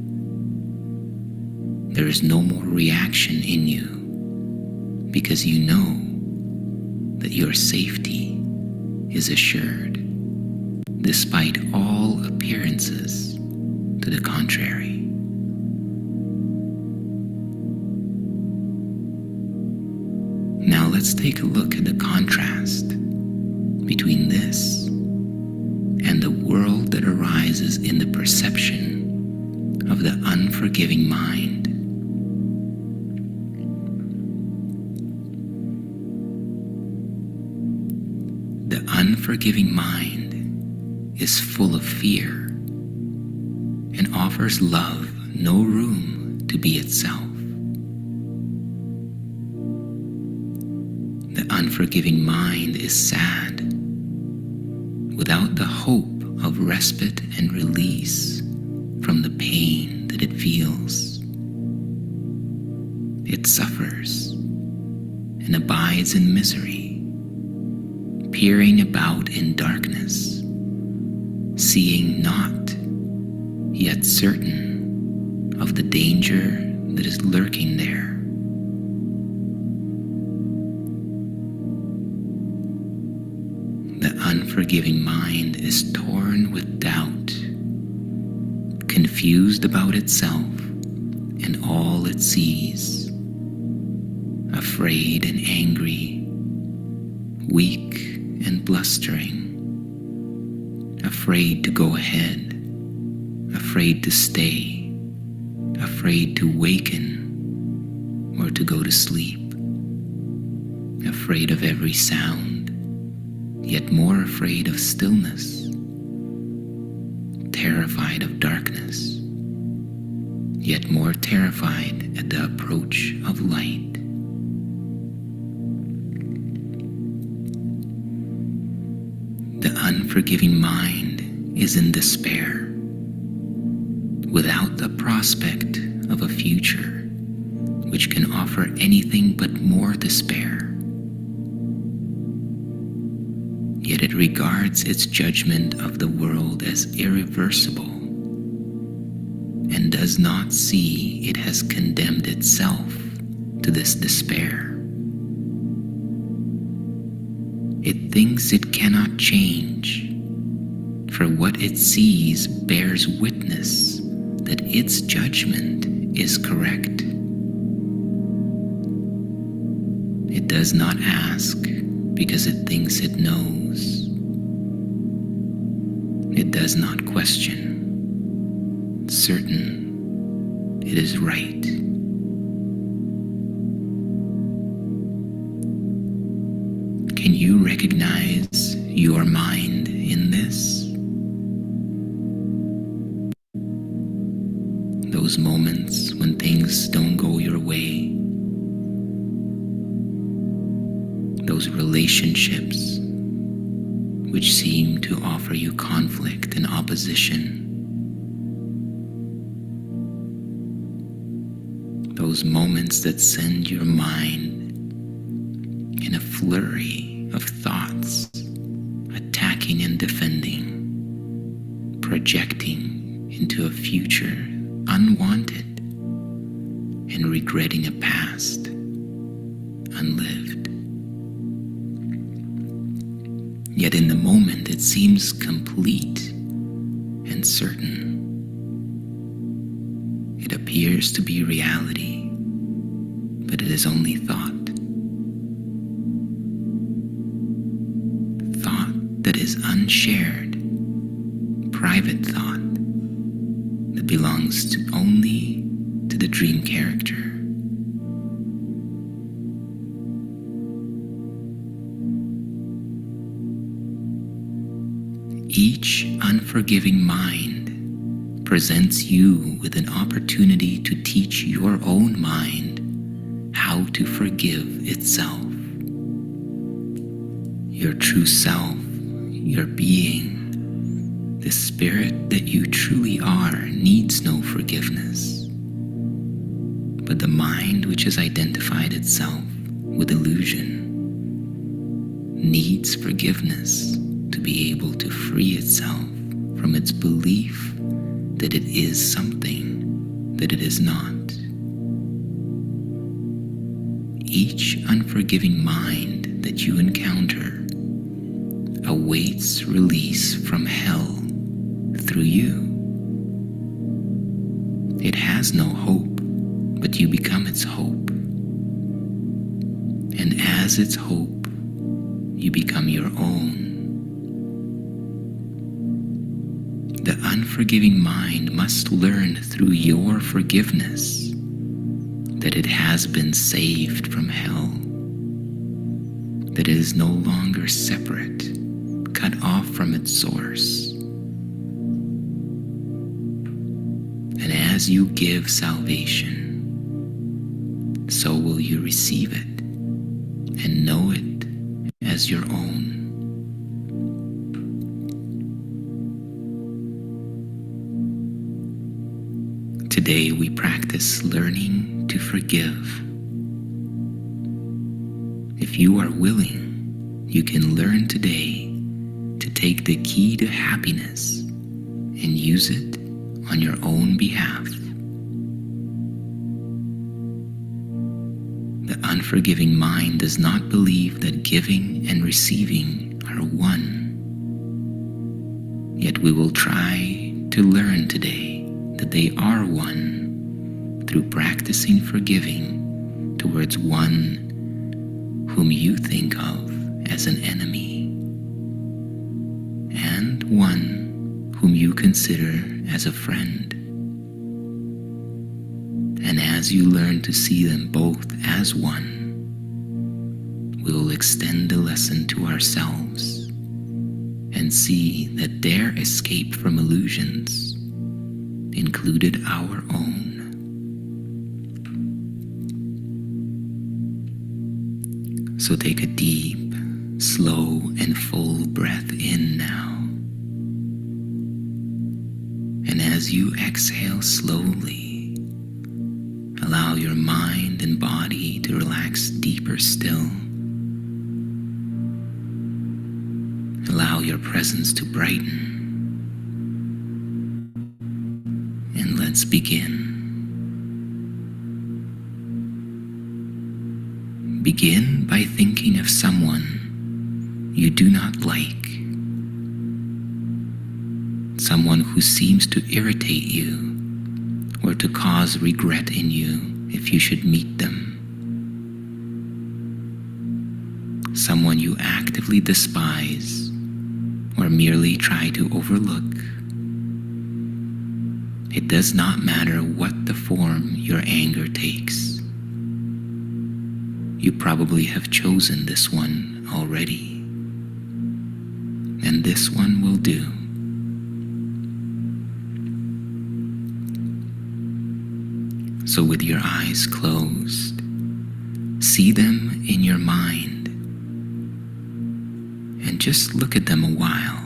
There is no more reaction in you because you know that your safety is assured despite all appearances to the contrary. Now let's take a look at the contrast between this and the world that arises in the perception of the unforgiving mind. The unforgiving mind is full of fear and offers love no room to be itself. The unforgiving mind is sad the hope of respite and release from the pain that it feels. It suffers and abides in misery, peering about in darkness, seeing not, yet certain of the danger that is lurking there. The unforgiving mind is torn with doubt, confused about itself and all it sees, afraid and angry, weak and blustering, afraid to go ahead, afraid to stay, afraid to waken or to go to sleep, afraid of every sound, yet more afraid of stillness, terrified of darkness, yet more terrified at the approach of light. The unforgiving mind is in despair, without the prospect of a future which can offer anything but more despair. Yet it regards its judgment of the world as irreversible and does not see it has condemned itself to this despair. It thinks it cannot change, for what it sees bears witness that its judgment is correct. It does not ask because it thinks it knows. It does not question, certain it is right. Can you recognize your mind in this? Those moments when things don't go your way, those relationships which seem to offer you conflict and opposition, those moments that send your mind in a flurry of thoughts, attacking and defending, projecting into a future unwanted, and regretting a past unlived. Yet in the moment it seems complete and certain. It appears to be reality, but it is only thought. Thought that is unshared, private thought that belongs to only to the dream character. Each unforgiving mind presents you with an opportunity to teach your own mind how to forgive itself. Your true self, your being, the spirit that you truly are, needs no forgiveness. But the mind which has identified itself with illusion needs forgiveness to be able to free itself from its belief that it is something that it is not. Each unforgiving mind that you encounter awaits release from hell through you. It has no hope, but you become its hope. And as its hope, you become your own. The unforgiving mind must learn through your forgiveness that it has been saved from hell, that it is no longer separate, cut off from its source. And as you give salvation, so will you receive it and know it as your own. today we practice learning to forgive. If you are willing, you can learn today to take the key to happiness and use it on your own behalf. The unforgiving mind does not believe that giving and receiving are one. Yet we will try to learn today that they are one through practicing forgiving towards one whom you think of as an enemy, and one whom you consider as a friend. And as you learn to see them both as one, we will extend the lesson to ourselves and see that their escape from illusions included our own. So take a deep, slow, and full breath in now. And as you exhale slowly, allow your mind and body to relax deeper still. Allow your presence to brighten. And let's begin. Begin by thinking of someone you do not like, someone who seems to irritate you or to cause regret in you if you should meet them, someone you actively despise or merely try to overlook. It does not matter what the form your anger takes. You probably have chosen this one already, and this one will do. So with your eyes closed, see them in your mind, and just look at them a while.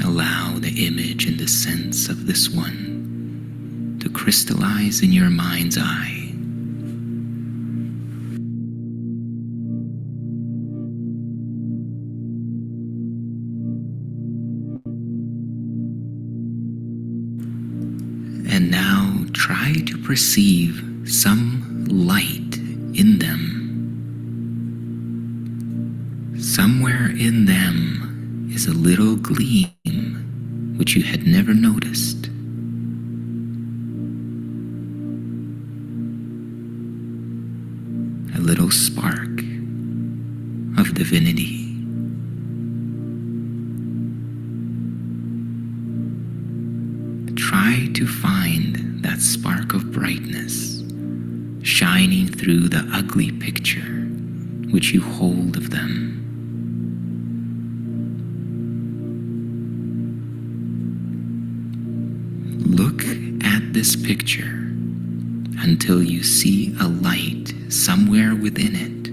Allow the image and the sense of this one to crystallize in your mind's eye. And now try to perceive some light in them. Somewhere in them is a little gleam which you had never noticed. A little spark of divinity. Try to find that spark of brightness shining through the ugly picture which you hold of them. Look at this picture until you see a light somewhere within it.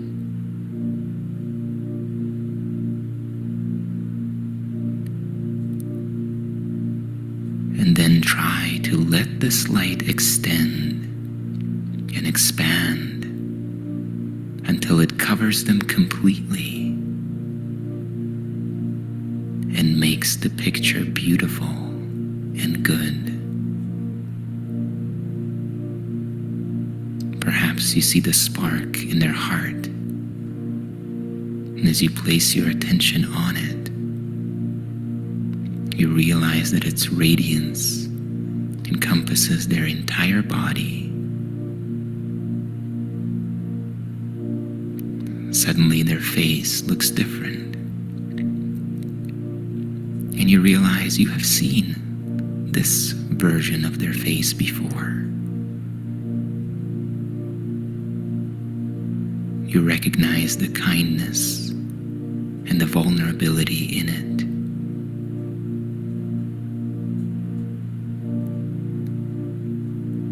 And then try to let this light extend and expand until it covers them completely and makes the picture beautiful and good. Perhaps you see the spark in their heart, and as you place your attention on it, you realize that its radiance encompasses their entire body. Suddenly their face looks different, and you realize you have seen this version of their face before. You recognize the kindness and the vulnerability in it.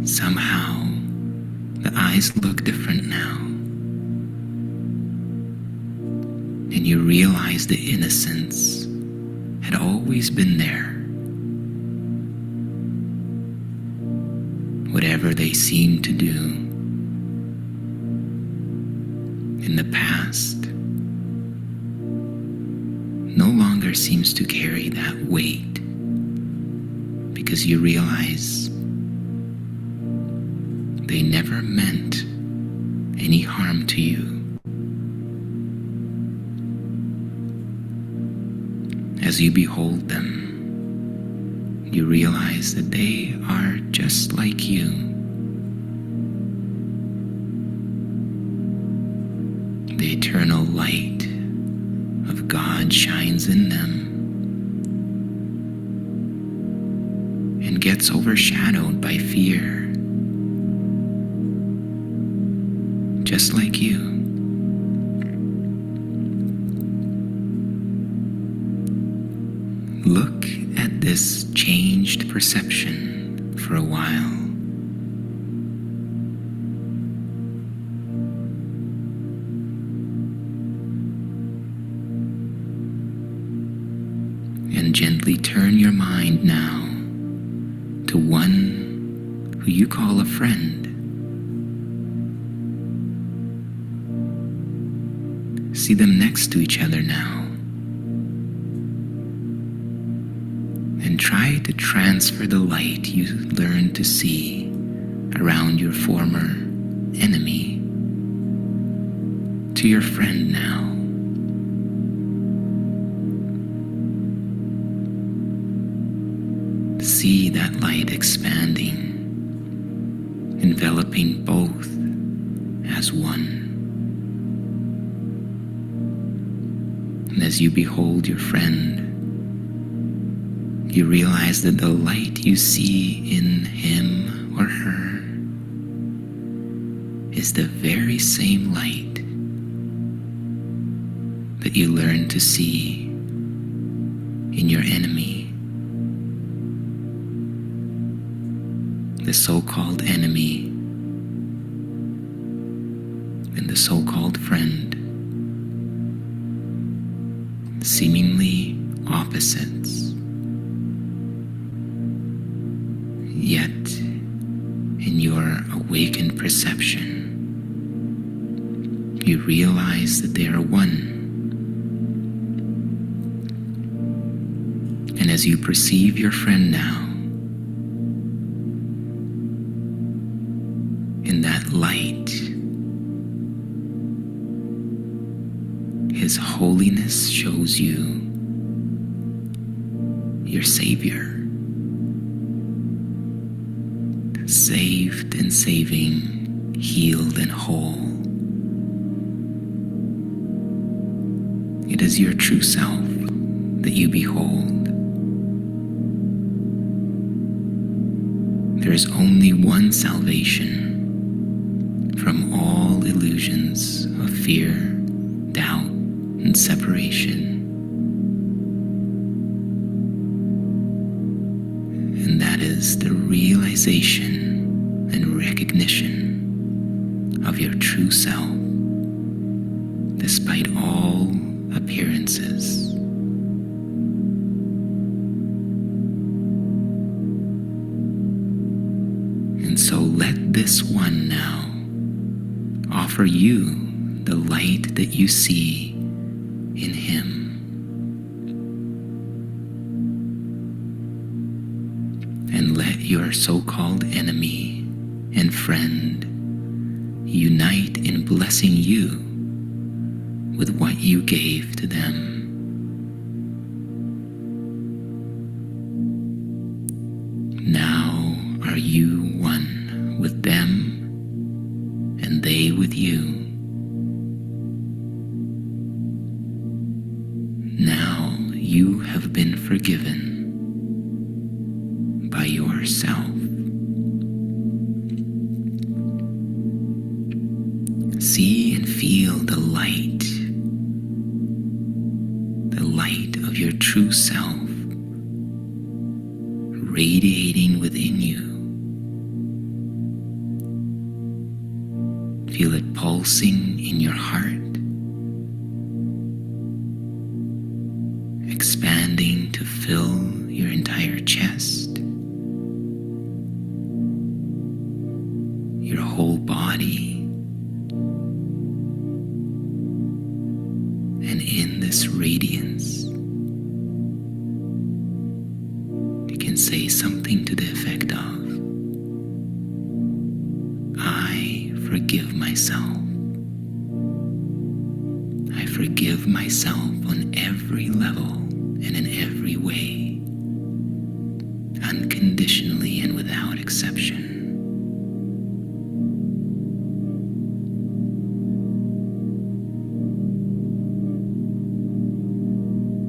Somehow, the eyes look different now. and you realize the innocence had always been there. Whatever they seemed to do in the past no longer seems to carry that weight, because you realize they never meant any harm to you. As you behold them, you realize that they are just like you. The eternal light of God shines in them and gets overshadowed by fear, just like you. Look at this changed perception for a while. And gently turn your mind now to one who you call a friend. See them next to each other now, and try to transfer the light you learned to see around your former enemy to your friend now. See that light expanding, enveloping both as one. And as you behold your friend, you realize that the light you see in him or her is the very same light that you learn to see in your enemy. The so-called enemy and the so-called friend, seemingly opposites, yet in your awakened perception, you realize that they are one. And as you perceive your friend now, in that light, His holiness shows you your Savior, saved and saving, healed and whole. It is your true self that you behold. There is only one salvation from all illusions of fear, doubt, and separation. And that is the realization and recognition of your true self, despite all appearances. And so let this one now offer you the light that you see in him. And let your so-called enemy and friend unite in blessing you with what you gave to them. Now are you one with them, and they with you. Now you have been forgiven by yourself. See and feel the light of your true self radiating within you. Feel it pulsing in your heart your whole body. And in this radiance, you can say something to the effect of, I forgive myself. I forgive myself on every level and in every way, unconditionally and without exception.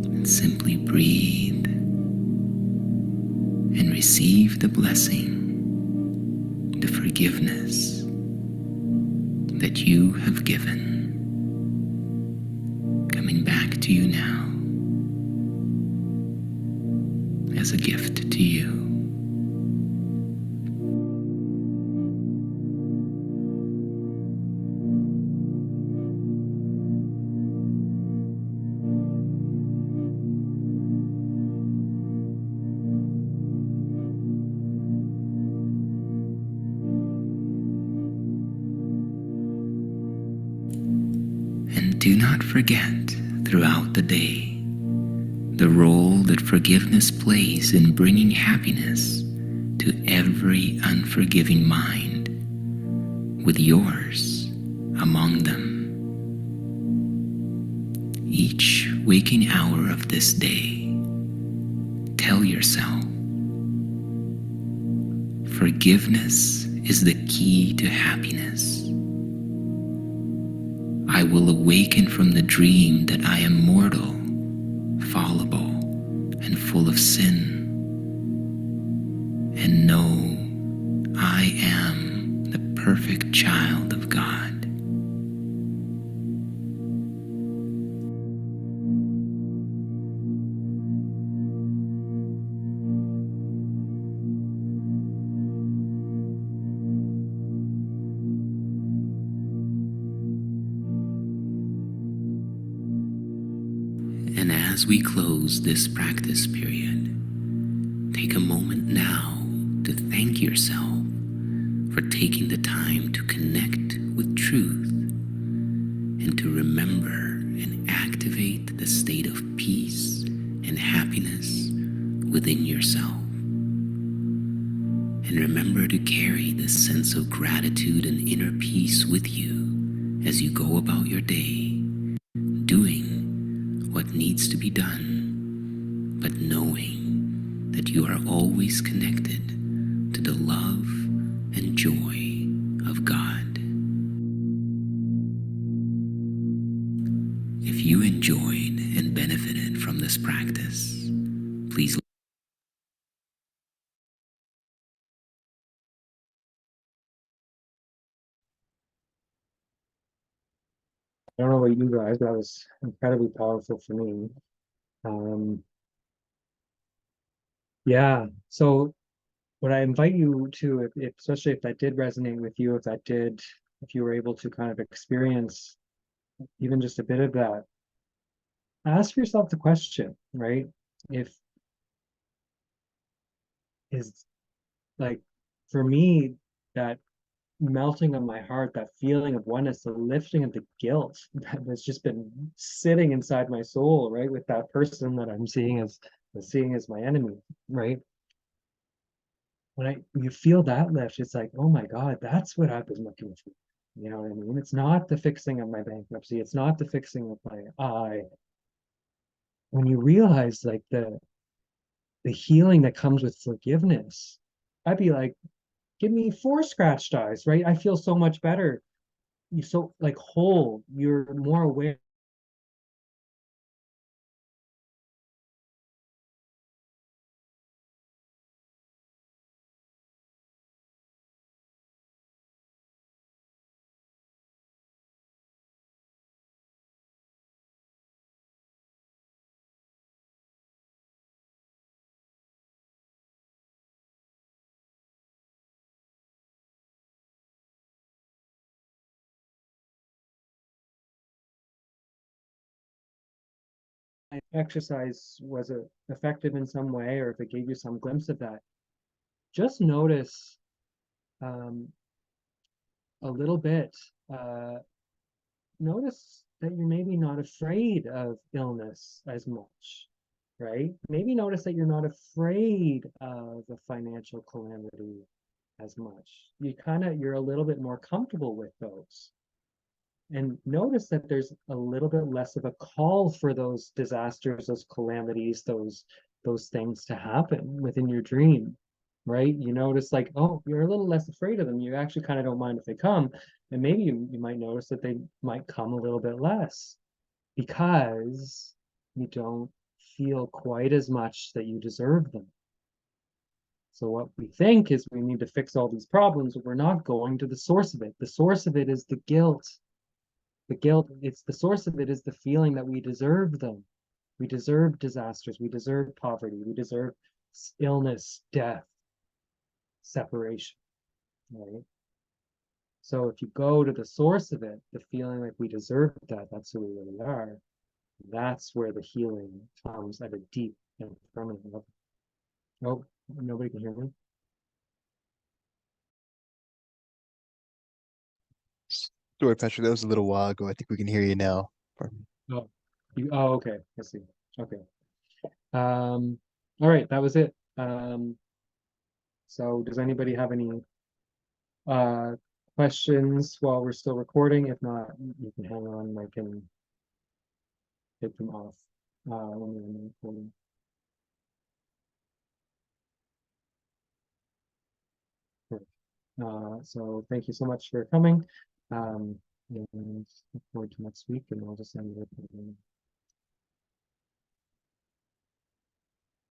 And simply breathe and receive the blessing, the forgiveness that you have given, coming back to you now as a gift to you. And do not forget throughout the day the role that forgiveness plays in bringing happiness to every unforgiving mind, with yours among them. Each waking hour of this day, tell yourself, forgiveness is the key to happiness. I will awaken from the dream that I am mortal, fallible, and full of sin, and know I am the perfect child of God. And as we close this practice period, take a moment now to thank yourself for taking the time to connect with truth and to remember and activate the state of peace and happiness within yourself. And remember to carry this sense of gratitude and inner peace with you as you go about your day, doing what needs to be done, but knowing that you are always connected to the love and joy of God. If you enjoyed and benefited from this practice, please I don't know about you guys, that was incredibly powerful for me. Um, yeah. So what I invite you to, especially if that did resonate with you, if you were able to kind of experience even just a bit of that, ask yourself the question, right? If is like for me, that melting of my heart, that feeling of oneness, the lifting of the guilt that has just been sitting inside my soul, right? With that person that I'm seeing as my enemy, right? When you feel that lift, it's like, oh my God, that's what I've been looking for. You know what I mean? It's not the fixing of my bankruptcy, it's not the fixing of my I. When you realize like the healing that comes with forgiveness, I'd be like, give me 4 scratched eyes, right? I feel so much better. You so like whole, you're more aware. Exercise was effective in some way, or if it gave you some glimpse of that, just notice, um, a little bit, uh, notice that you're maybe not afraid of illness as much, right? Maybe notice that you're not afraid of a financial calamity as much. You're a little bit more comfortable with those. And notice that there's a little bit less of a call for those disasters, those calamities, those things to happen within your dream, right? You notice like, oh, you're a little less afraid of them. You actually kind of don't mind if they come. And maybe you might notice that they might come a little bit less because you don't feel quite as much that you deserve them. So what we think is we need to fix all these problems, but we're not going to the source of it. The source of it is the guilt. The guilt, it's the source of it is the feeling that we deserve them. We deserve disasters. We deserve poverty. We deserve illness, death, separation, right? So if you go to the source of it, the feeling like we deserve that, that's who we really are. That's where the healing comes at a deep and permanent level. Oh, nobody can hear me. Sorry, Patrick, that was a little while ago. I think we can hear you now. Oh, okay. I see. Okay. All right, that was it. So does anybody have any uh questions while we're still recording? If not, you can hang on. I can take them off when we're in the recording. Sure. So thank you so much for coming. And look forward to next week, and I'll just end the recording.